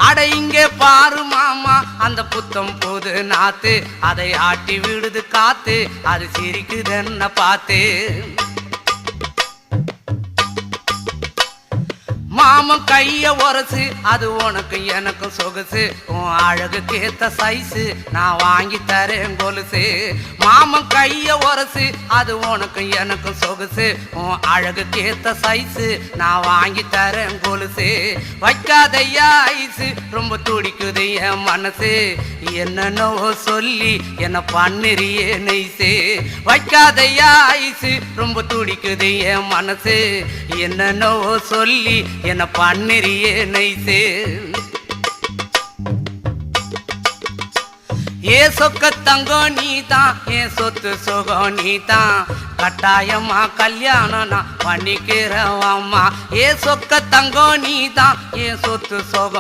அட இங்கே பாரு மாமா அந்த புத்தம் புது நாத்து அதை ஆட்டி விடுது காத்து அது சிரிக்குது என்ன பார்த்து மாமன் கைய உரசு அது உனக்கு எனக்கு சொகுசு உன் அழகுக்கு ஏத்த சைஸு நான் வாங்கி தரேன் கொலுசு மாமன் கைய உரசு அது உனக்கு எனக்கு சொகுசு உன் அழகுக்கு ஏத்த சைஸு நான் வாங்கி தரேன் கொலுசு வைக்காதையா ஐசு ரொம்ப துடிக்குது என் மனசு என்னன்னோ சொல்லி என்ன பண்ணிரியே நெய்சு வைக்காதையா ஐசு ரொம்ப துடிக்குது என் மனசு என்னன்னோ சொல்லி என்ன பண்ணிரியே நைசே ஏ சொக்க தங்கம் நீதான் என் சொத்து சுகம் நீதான் கட்டாயமா கல்யாணம் நான் பண்ணிக்கிறேன் அம்மா ஏ சொக்க தங்கம் நீதான் என் சொத்து சுகம்